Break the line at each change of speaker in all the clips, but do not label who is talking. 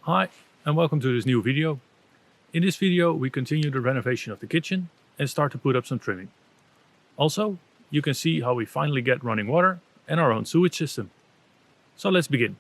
Hi, and welcome to this new video. In this video, we continue the renovation of the kitchen and start to put up some trimming. Also, you can see how we finally get running water and our own sewage system. So let's begin.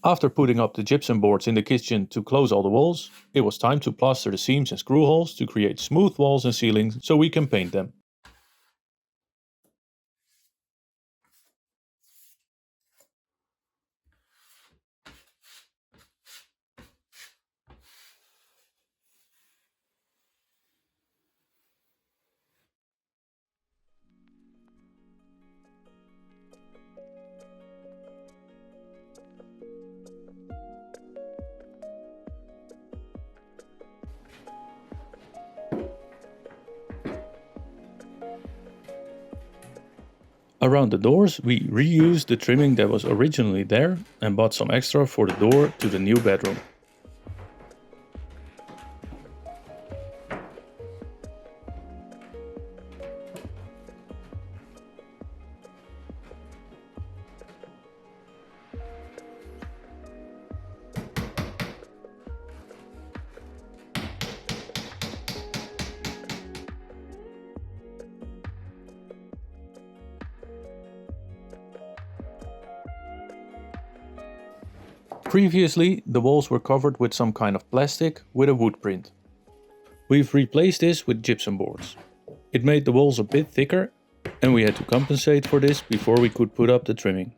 After putting up the gypsum boards in the kitchen to close all the walls, it was time to plaster the seams and screw holes to create smooth walls and ceilings so we can paint them. Around the doors, we reused the trimming that was originally there and bought some extra for the door to the new bedroom. Previously, the walls were covered with some kind of plastic with a wood print. We've replaced this with gypsum boards. It made the walls a bit thicker, and we had to compensate for this before we could put up the trimming.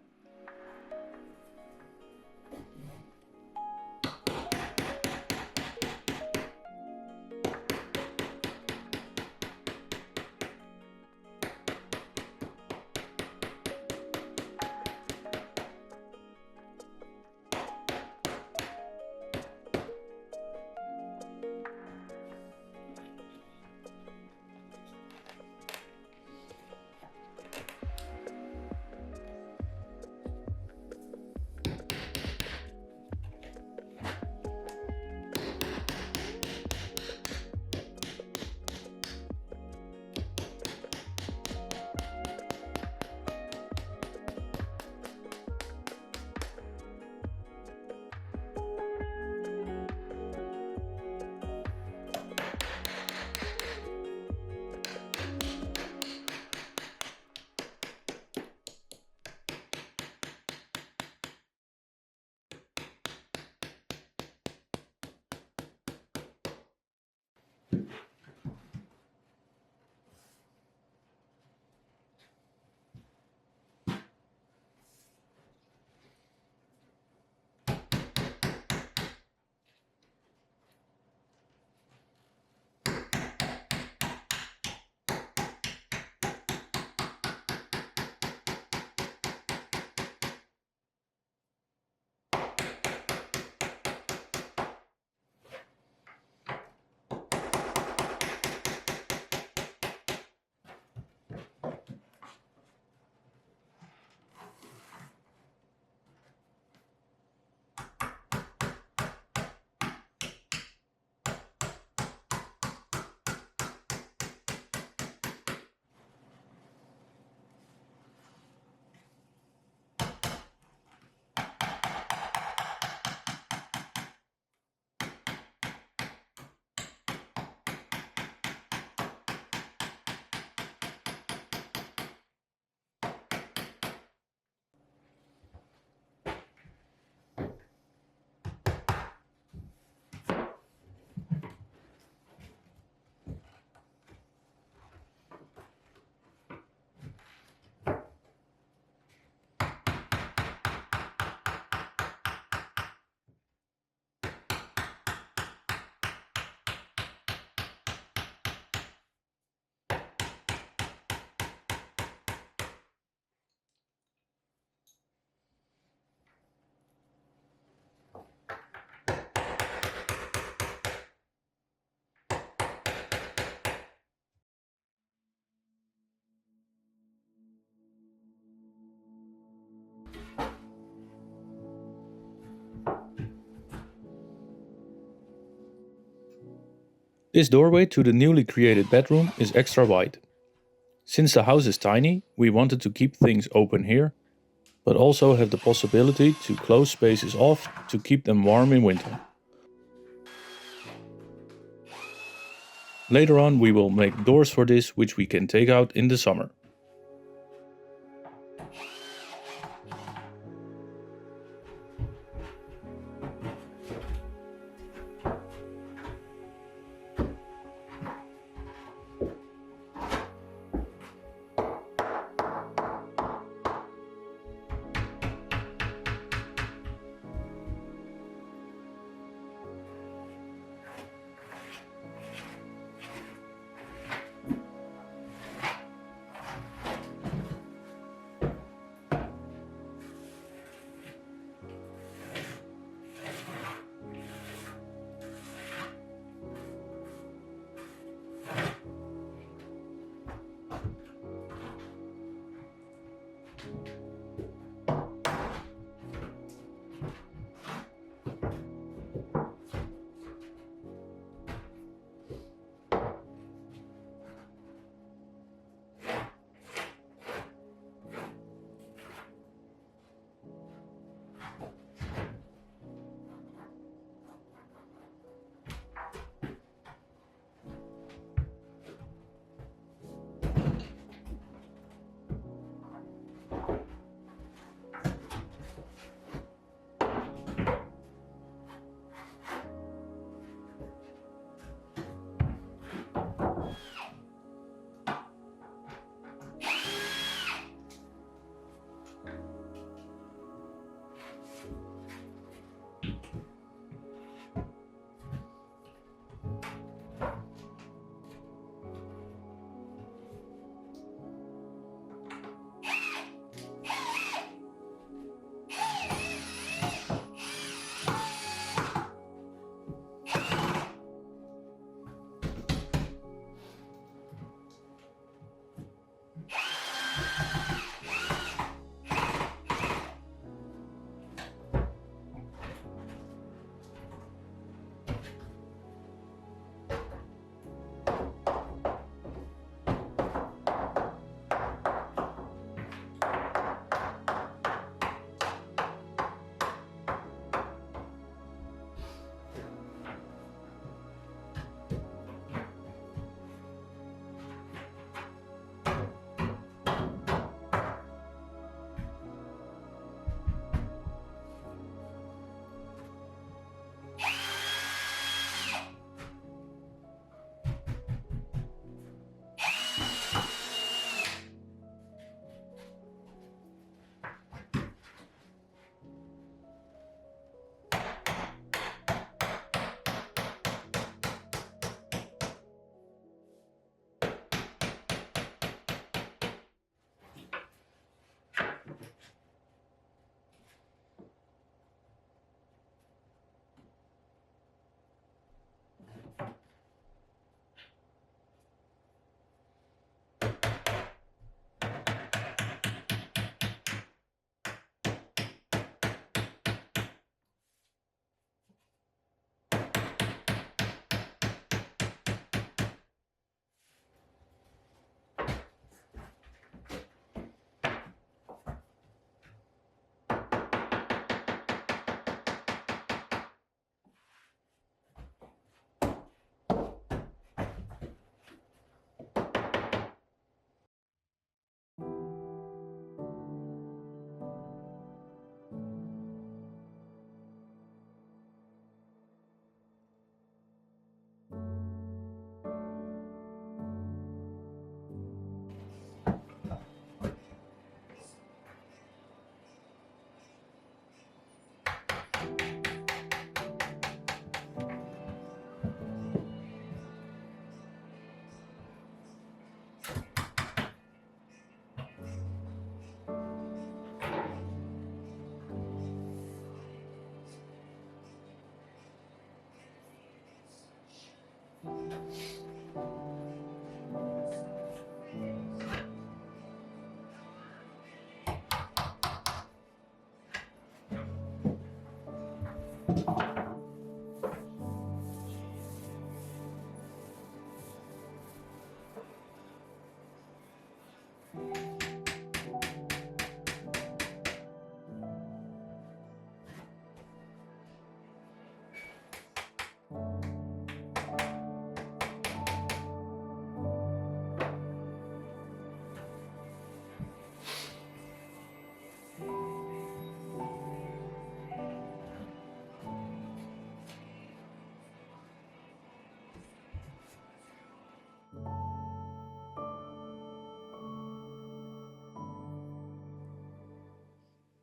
This doorway to the newly created bedroom is extra wide. Since the house is tiny, we wanted to keep things open here, but also have the possibility to close spaces off to keep them warm in winter. Later on we will make doors for this, which we can take out in the summer.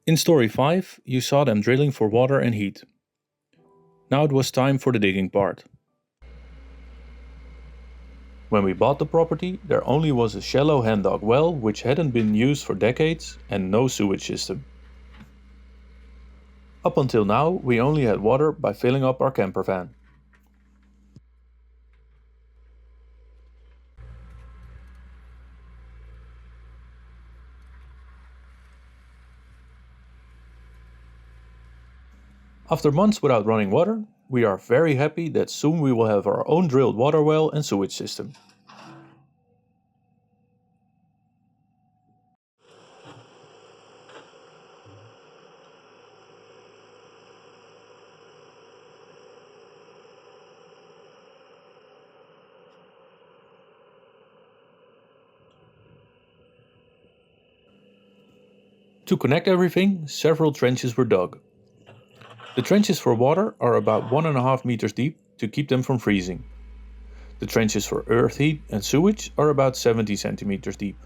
In story 5, you saw them drilling for water and heat. Now it was time for the digging part. When we bought the property, there only was a shallow hand-dug well which hadn't been used for decades and no sewage system. Up until now, we only had water by filling up our camper van. After months without running water, we are very happy that soon we will have our own drilled water well and sewage system. To connect everything, several trenches were dug. The trenches for water are about 1.5 meters deep to keep them from freezing. The trenches for earth heat and sewage are about 70 centimeters deep.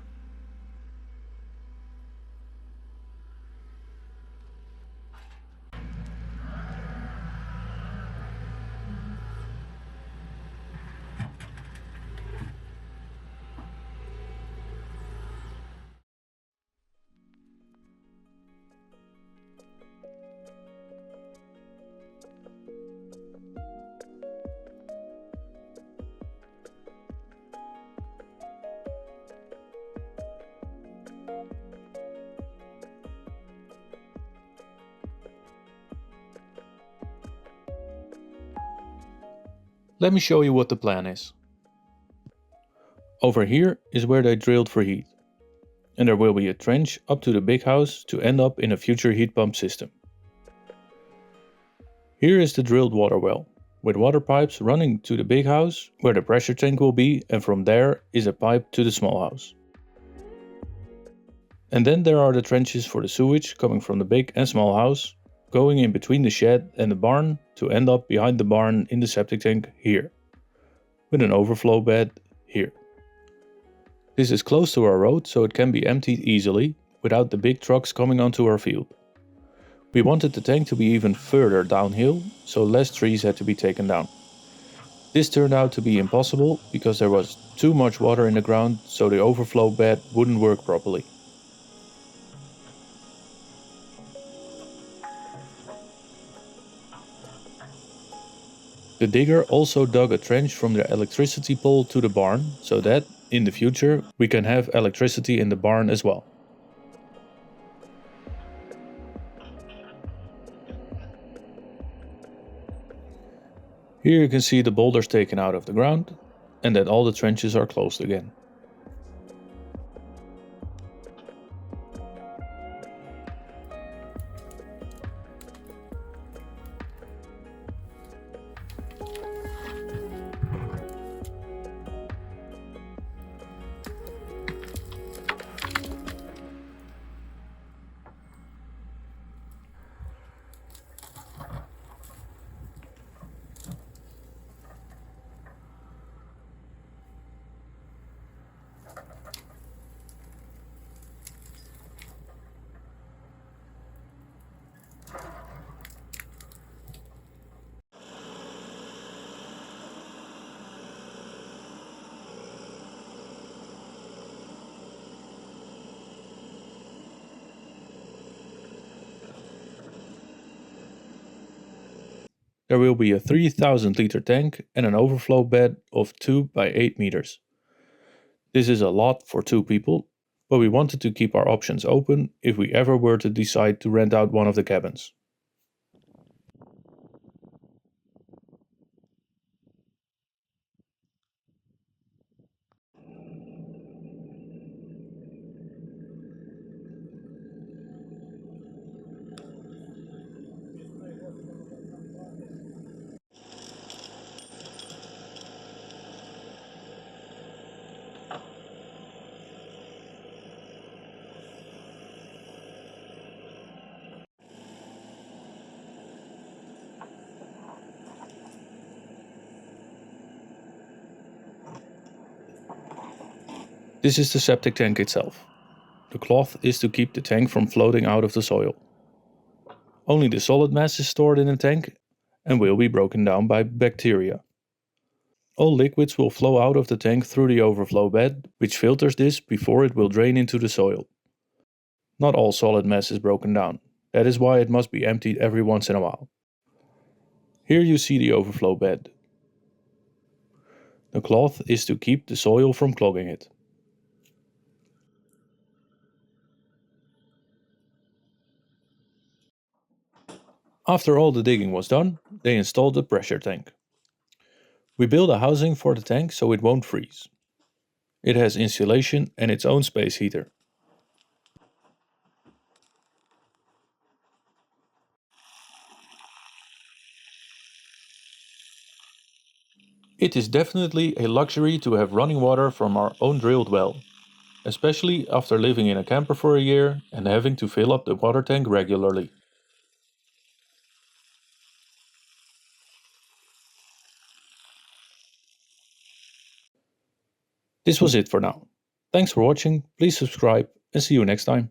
Let me show you what the plan is. Over here is where they drilled for heat, and there will be a trench up to the big house to end up in a future heat pump system. Here is the drilled water well, with water pipes running to the big house where the pressure tank will be, and from there is a pipe to the small house. And then there are the trenches for the sewage coming from the big and small house, going in between the shed and the barn to end up behind the barn in the septic tank here, with an overflow bed here. This is close to our road, so it can be emptied easily without the big trucks coming onto our field. We wanted the tank to be even further downhill, so less trees had to be taken down. This turned out to be impossible because there was too much water in the ground, so the overflow bed wouldn't work properly. The digger also dug a trench from the electricity pole to the barn, so that, in the future, we can have electricity in the barn as well. Here you can see the boulders taken out of the ground, and that all the trenches are closed again. There will be a 3000 liter tank and an overflow bed of 2 by 8 meters. This is a lot for 2 people, but we wanted to keep our options open if we ever were to decide to rent out one of the cabins. This is the septic tank itself. The cloth is to keep the tank from floating out of the soil. Only the solid mass is stored in the tank and will be broken down by bacteria. All liquids will flow out of the tank through the overflow bed, which filters this before it will drain into the soil. Not all solid mass is broken down. That is why it must be emptied every once in a while. Here you see the overflow bed. The cloth is to keep the soil from clogging it. After all the digging was done, they installed the pressure tank. We built a housing for the tank so it won't freeze. It has insulation and its own space heater. It is definitely a luxury to have running water from our own drilled well, especially after living in a camper for a year and having to fill up the water tank regularly. This was it for now. Thanks for watching, please subscribe and see you next time.